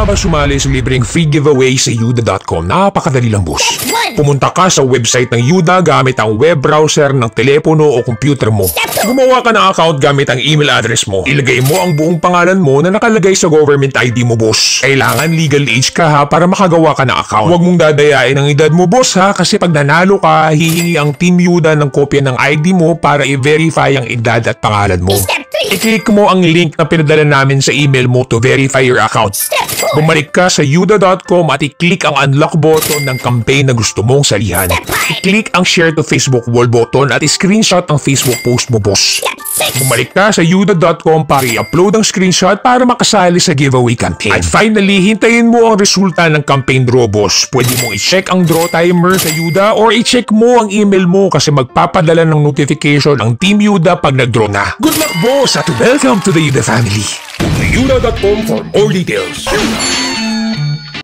nga ba sumali sa libreng free giveaway sa yuda.com? Napakadali lang, boss. Pumunta ka sa website ng Yuda gamit ang web browser ng telepono o computer mo. Gumawa ka ng account gamit ang email address mo. Ilagay mo ang buong pangalan mo na nakalagay sa government ID mo, boss. Kailangan legal age ka ha para makagawa ka ng account. Huwag mong dadayain ang edad mo, boss ha, kasi pag nanalo ka, hihingi ang Team Yuda ng kopya ng ID mo para i-verify ang edad at pangalan mo. I-click mo ang link na pinadala namin sa email mo to verify your account. Bumalik ka sa yuda.com at i-click ang unlock button ng campaign na gusto mong salihan. I-click ang share to Facebook wall button at i-screenshot ang Facebook post mo, boss. Bumalik ka sa yuda.com para i-upload ang screenshot para makasali sa giveaway campaign. At finally, hintayin mo ang resulta ng campaign draw, boss. Pwede mong i-check ang draw timer sa Yuda or i-check mo ang email mo kasi magpapadala ng notification ang Team Yuda pag nag-draw na. Good luck, boss, at welcome to the Yuda family. Yuda.com for more details.